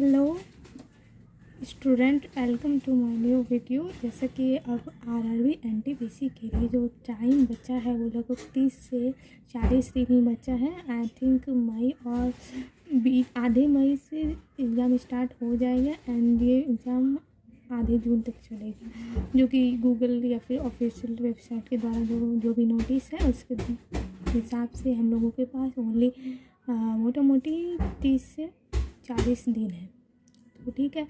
Hello student, welcome to my new video. जैसा कि अब आरआरबी एनटीपीसी के लिए जो टाइम बचा है वो लगभग 30 से 40 दिन ही बचा है। आई थिंक मई और आधे मई से एग्ज़ाम स्टार्ट हो जाएगा एंड ये एग्ज़ाम आधे जून तक चलेगा, जो कि गूगल या फिर ऑफिशियल वेबसाइट के द्वारा जो भी नोटिस है उसके हिसाब से हम लोगों के पास ओनली मोटा मोटी 30 से 40 दिन है। तो ठीक है,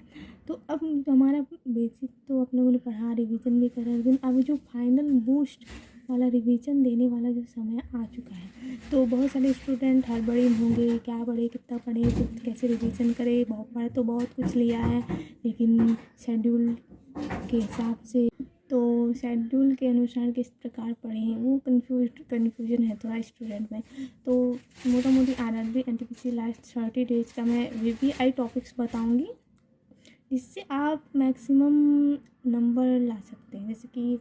तो अब हमारा बेसिक तो आप लोगों ने पढ़ा, रिवीजन भी करा, लेकिन अभी जो फाइनल बूस्ट वाला रिवीजन देने वाला जो समय आ चुका है, तो बहुत सारे स्टूडेंट हड़बड़ी होंगे, क्या पढ़े, कितना पढ़े, कैसे रिवीजन करे। बहुत पढ़े तो बहुत कुछ लिया है, लेकिन शेड्यूल के हिसाब से, तो शेड्यूल के अनुसार किस प्रकार पढ़ें वो कन्फ्यूजन है थोड़ा स्टूडेंट में। तो मोटा मोटी आरआरबी एनटीपीसी लास्ट 30 डेज़ का मैं वीवीआई टॉपिक्स बताऊंगी, जिससे आप मैक्सिमम नंबर ला सकते हैं। जैसे कि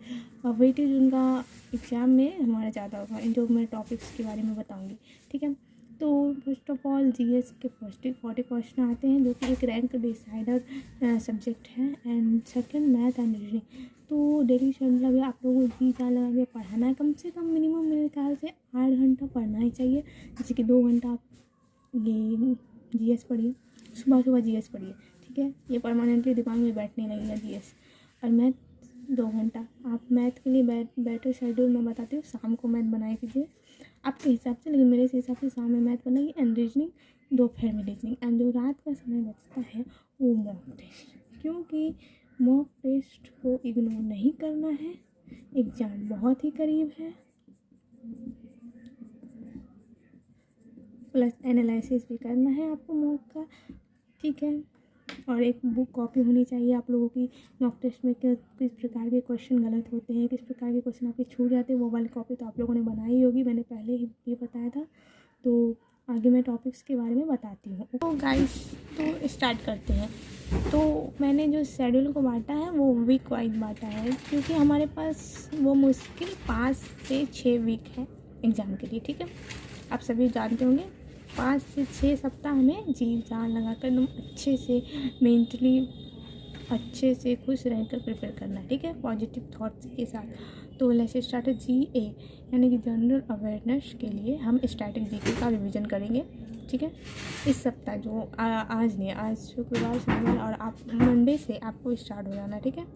वेटेज उनका एग्ज़ाम में हमारा ज़्यादा होगा, इन जो मैं टॉपिक्स के बारे में बताऊंगी। ठीक है, तो फर्स्ट ऑफ ऑल जीएस के 40 क्वेश्चन आते हैं, जो कि एक रैंक डिसाइडर सब्जेक्ट है। And second math and reasoning. तो डेली शेड्यूल अभी आप लोगों को जी जान लगा के पढ़ाना है, कम से कम मिनिमम मेरे ख्याल से 8 घंटा पढ़ना ही चाहिए। जैसे कि 2 घंटा आप ये जीएस पढ़िए, सुबह जीएस पढ़िए। ठीक है, ये परमानेंटली दिमाग में बैठने लगेगा जीएस। और मैथ 2 घंटा। आप मैथ के लिए बेटर शेड्यूल मैं बताती हूँ, शाम को मैथ बनाए कीजिए आपके हिसाब से, लेकिन मेरे हिसाब से शाम में मैथ बनाइए एंड रीजनिंग दोपहर में रीजनिंग। एंड जो रात का समय बचता है वो मॉक टेस्ट, क्योंकि मॉक टेस्ट को इग्नोर नहीं करना है। एग्ज़ाम बहुत ही करीब है, प्लस एनालिसिस भी करना है आपको मॉक का। ठीक है, और एक बुक कॉपी होनी चाहिए आप लोगों की। मॉक टेस्ट में किस प्रकार के क्वेश्चन गलत होते हैं, किस प्रकार के क्वेश्चन आपके छूट जाते हैं, वो वाली कॉपी तो आप लोगों ने बनाई होगी, मैंने पहले ही ये बताया था। तो आगे मैं टॉपिक्स के बारे में बताती हूँ। तो गाइस, तो स्टार्ट करते हैं। तो मैंने जो शेड्यूल को बांटा है वो वीक वाइज बांटा है, क्योंकि हमारे पास वो मुश्किल 5 से 6 वीक है एग्ज़ाम के लिए। ठीक है, आप सभी जानते होंगे 5 से 6 सप्ताह हमें जी जान लगा कर एकदम अच्छे से मेंटली अच्छे से खुश रहकर प्रिपेयर करना है। ठीक है, पॉजिटिव थॉट्स के साथ। तो लेट्स स्टार्ट जीए, यानी कि जनरल अवेयरनेस के लिए हम स्टैटिक जीके का रिवीजन करेंगे। ठीक है, इस सप्ताह जो आज नहीं, आज शुक्रवार शनिवार और आप मंडे से आपको स्टार्ट हो जाना है। ठीक है,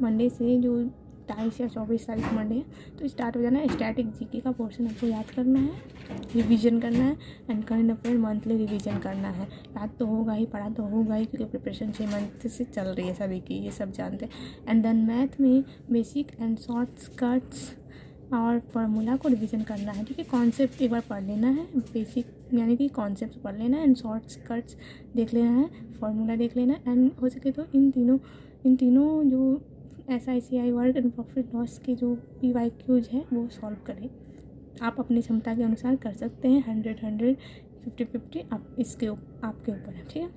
मंडे से जो 23 या 24 तारीख मंडे है तो स्टार्ट हो जाना है। स्टैटिक जीके का पोर्शन आपको याद करना है, रिवीजन करना है and current affair monthly revision करना है। याद तो होगा ही, पढ़ा तो होगा ही, क्योंकि प्रिपरेशन 6 मंथ से चल रही है सभी की, ये सब जानते हैं। एंड देन मैथ में बेसिक एंड शॉर्टकट्स और फार्मूला को रिवीजन करना है। ठीक है, कॉन्सेप्ट एक बार पढ़ लेना है, बेसिक यानी कि कॉन्सेप्ट पढ़ लेना है एंड शॉर्टकट्स देख लेना है, फार्मूला देख लेना है। एंड हो सके तो इन तीनों जो SICI work and profit loss के जो PYQs है वो सॉल्व करें। आप अपनी क्षमता के अनुसार कर सकते हैं, 100 50 आप इसके आपके ऊपर है। ठीक है,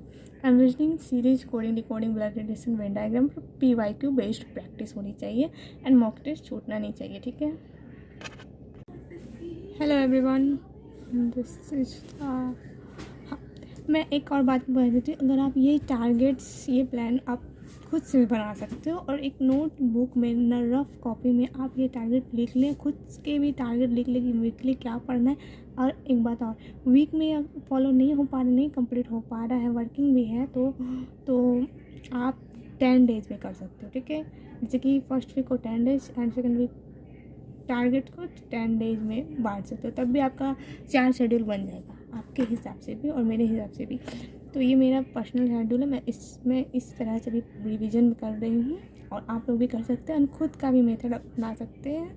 and reasoning series coding decoding blood relation Venn diagram PYQ based practice होनी चाहिए एंड मॉक टेस्ट छूटना नहीं चाहिए। ठीक है, हेलो एवरीवन, दिस इज मैं एक और बात बता देती हूँ। अगर आप ये टारगेट्स, ये प्लान आप खुद से भी बना सकते हो, और एक नोट बुक में न रफ कॉपी में आप ये टारगेट लिख लें, खुद के भी टारगेट लिख लें कि वीकली क्या पढ़ना है। और एक बात और, वीक में फॉलो नहीं हो पा रहा, नहीं कंप्लीट हो पा रहा है, वर्किंग भी है, तो आप 10 डेज में कर सकते हो। ठीक है, जैसे कि फर्स्ट वीक को 10 days and second week target को 10 डेज में बांट सकते हो, तब भी आपका 4 शेड्यूल बन जाएगा आपके हिसाब से भी और मेरे हिसाब से भी। तो ये मेरा पर्सनल शेड्यूल है, मैं इसमें इस तरह से भी रिवीजन कर रही हूँ, और आप लोग भी कर सकते हैं और खुद का भी मेथड अपना सकते हैं,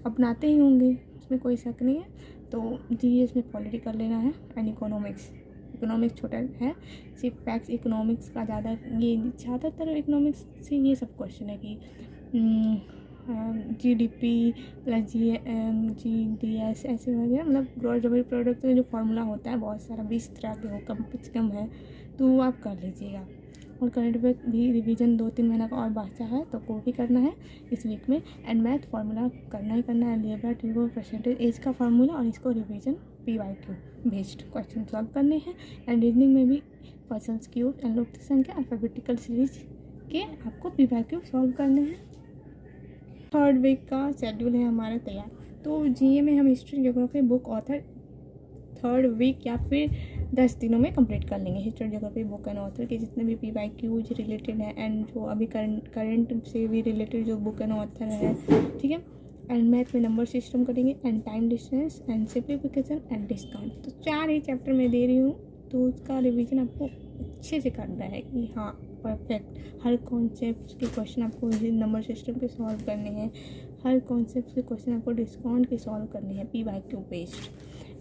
अपनाते ही होंगे, इसमें कोई शक नहीं है। तो जीएस में पॉलिटी कर लेना है एंड इकोनॉमिक्स छोटा है, सिर्फ फैक्ट्स इकोनॉमिक्स का ज़्यादातर इकोनॉमिक्स से ये सब क्वेश्चन है कि GDP प्लस GDS ऐसे वगैरह, मतलब ग्रॉस डोमेस्टिक प्रोडक्ट में जो फार्मूला होता है बहुत सारा 20 तरह के हो, कम से कम है, तो वो आप कर लीजिएगा। और करंट अफेयर भी रिवीजन 2-3 महीना का और बचा है, तो वो भी करना है इस वीक में। एंड मैथ फार्मूला करना ही करना है, लेबर ट्रिगो परसेंटेज एज का फार्मूला, और इसको revision PYQ based question solve करने हैं। एंड रीजनिंग में भी पर्सन्स क्यूब एंड लोक संख्या अल्फाबेटिकल सीरीज के आपको PYQ सॉल्व करने हैं। थर्ड वीक का शेड्यूल है हमारा तैयार। तो GA में हम history geography book author third week या फिर 10 दिनों में कंप्लीट कर लेंगे। History geography book and author के जितने भी PYQs रिलेटेड है एंड जो अभी करंट से भी रिलेटेड जो बुक एंड ऑथर है, ठीक है। एंड मैथ में नंबर सिस्टम करेंगे and time distance and simplification and discount. तो 4 ही चैप्टर मैं दे रही हूँ, तो उसका रिवीजन आपको अच्छे से करना है कि हाँ परफेक्ट हर कॉन्सेप्ट के क्वेश्चन आपको नंबर सिस्टम के सॉल्व करने हैं, हर कॉन्सेप्ट के क्वेश्चन आपको डिस्काउंट के सॉल्व करने हैं PYQ based.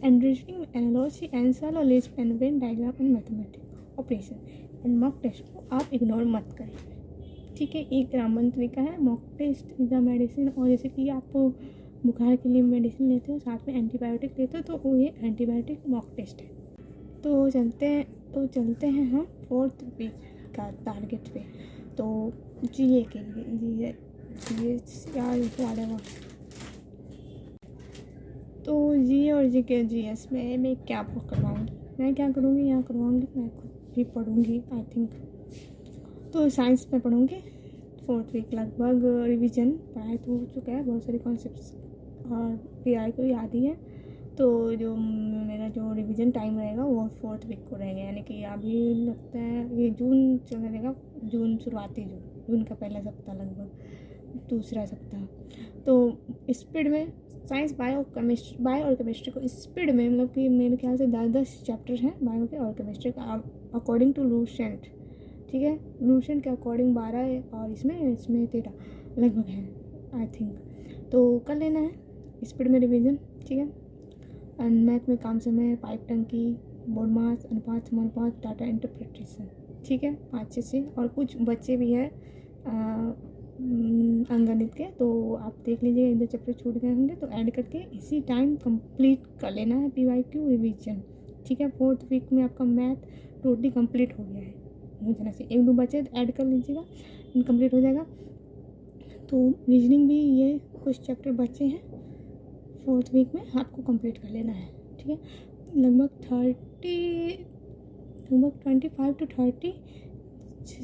And reasoning analogy answer और list and Venn diagram and mathematics operation and mock test को आप इग्नोर मत करें, ठीक है। एक ग्रामर तरीका है mock test is the medicine. और जैसे कि आप बुखार के लिए मेडिसिन लेते हो साथ में एंटीबायोटिक लेते हो, तो वो ये एंटीबायोटिक मॉक टेस्ट है। तो चलते हैं हम फोर्थ वीक का टारगेट पे। तो GA के लिए तो GA और GS में मैं क्या करवाऊँगी, मैं क्या करूँगी, यहाँ करवाऊँगी, मैं खुद भी पढ़ूँगी आई थिंक। तो साइंस में पढ़ूँगी फोर्थ वीक लगभग रिवीजन पढ़ाई तो हो चुका है, बहुत सारे कॉन्सेप्ट्स और PI को याद ही है। तो जो मेरा जो रिवीजन टाइम रहेगा वो फोर्थ वीक को रहेगा, यानी कि अभी लगता है ये जून चलने रहेगा, शुरुआती जून का पहला सप्ताह लगभग दूसरा सप्ताह। तो स्पीड में साइंस बायो और केमिस्ट्री को स्पीड में मतलब कि मेरे ख्याल से 10 चैप्टर हैं बायो के और केमिस्ट्री का अकॉर्डिंग टू लूसेंट, ठीक है। लूसेंट के अकॉर्डिंग 12 है और इसमें 13 लगभग है आई थिंक। तो कर लेना है स्पीड में रिवीजन, ठीक है। एंड मैथ में काम समय, पाइप टंकी, बोर्ड मास, अनुपात, समानुपात, डाटा इंटरप्रिटेशन, ठीक है 5-6 से। और कुछ बच्चे भी है अंकगणित के, तो आप देख लीजिए 1-2 चैप्टर छूट गए होंगे तो ऐड करके इसी टाइम कंप्लीट कर लेना है PYQ रिवीजन, ठीक है। फोर्थ वीक में आपका मैथ टोटली कंप्लीट हो गया है, हो जाना से 1-2 बचे तो ऐड कर लीजिएगा, इनकम्प्लीट हो जाएगा। तो रीजनिंग भी ये कुछ चैप्टर बचे हैं फोर्थ वीक में आपको कंप्लीट कर लेना है, ठीक है। लगभग 25 to 30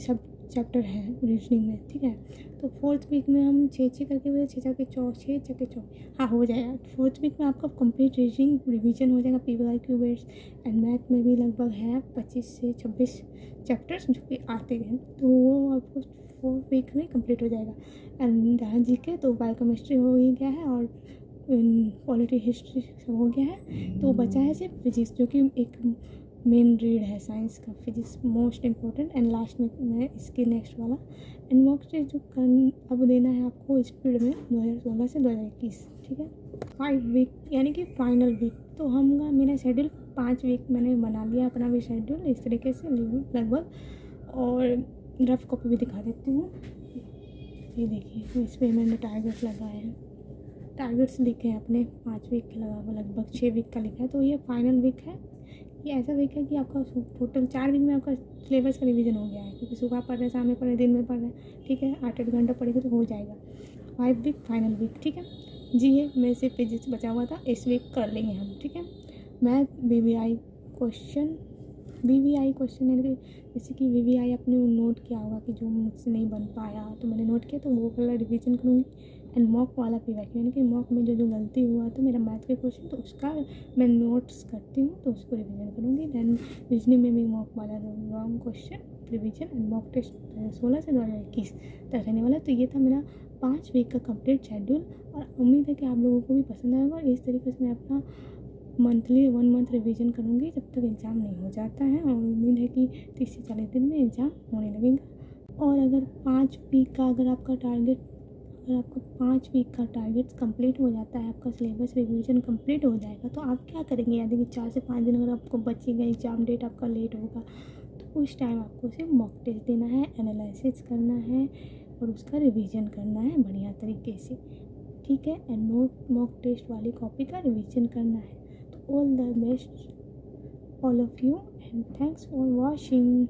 सब चैप्टर है रीजनिंग में, ठीक है। तो फोर्थ वीक में हम 6 करके 6 हाँ हो जाएगा। फोर्थ वीक में आपका कंप्लीट रीजनिंग रिवीजन हो जाएगा PYQ बेस्ड। एंड मैथ में भी लगभग है 25 से 26 चैप्टर्स जो कि आते हैं, तो वो आपको फोर्थ वीक में कंप्लीट हो जाएगा। एंड जहाँ GK तो बायोकेमिस्ट्री हो ही गया है और पॉलिटी हिस्ट्री सब हो गया है। तो बचा है सिर्फ फिजिक्स जो कि एक मेन रीड है साइंस का, physics most important. And last में मैं इसके नेक्स्ट वाला एंड मॉक टेस्ट जो अब देना है आपको स्पीड में 2016 से 2021, ठीक है। 5 वीक यानी कि फाइनल वीक। तो हम मेरा शेड्यूल 5 वीक मैंने बना लिया अपना भी शेड्यूल इस तरीके से लगभग। और रफ कॉपी भी दिखा देती हूँ, ये देखिए इस पर मैंने टारगेट लगाए हैं, टारगेट्स लिखे हैं अपने 5 वीक के लगा लगभग 6 वीक का लिखा है। तो ये फाइनल वीक है, ये ऐसा वीक है कि आपका टोटल 4 वीक में आपका सिलेबस का रिवीजन हो गया है, क्योंकि सुबह पढ़ रहे, शाम में पढ़ रहे, दिन में पढ़ रहे, ठीक है। 8-8 घंटा पढ़ेगा तो हो जाएगा। 5 वीक फाइनल वीक, ठीक है। GA में से फिजिक्स बचा हुआ था, इस वीक कर लेंगे हम, ठीक है। मैथ BVI क्वेश्चन है, जैसे कि VVI आपने नोट किया होगा कि जो मुझसे नहीं बन पाया तो मैंने नोट किया, तो वो वाला रिवीजन करूँगी। एंड मॉक वाला PYQ यानी कि मॉक में जो गलती हुआ तो मेरा मैथ के क्वेश्चन, तो उसका मैं नोट्स करती हूँ तो उसको रिवीजन करूँगी। दैन रीजनिंग में भी मॉक वाला long question revision and mock test 2016 से 2021 तक रहने वाला। तो ये था मेरा 5 वीक का कंप्लीट शेड्यूल और उम्मीद है कि आप लोगों को भी पसंद आएगा। और इस तरीके से मैं अपना मंथली 1 मंथ रिवीजन करूँगी जब तक एग्ज़ाम नहीं हो जाता है, और उम्मीद है कि 30 से 40 दिन में एग्ज़ाम होने लगेगा। और अगर 5 वीक का अगर आपका 5 वीक का टारगेट कंप्लीट हो जाता है, आपका सिलेबस रिवीजन कंप्लीट हो जाएगा, तो आप क्या करेंगे? यदि कि 4 से 5 दिन अगर आपको बचेगा, एग्ज़ाम डेट आपका लेट होगा, तो उस टाइम आपको सिर्फ मॉक टेस्ट देना है, एनालिसिस करना है और उसका रिवीजन करना है बढ़िया तरीके से, ठीक है। एंड मॉक टेस्ट वाली कॉपी का रिवीजन करना है। तो all the best all of you and thanks for watching.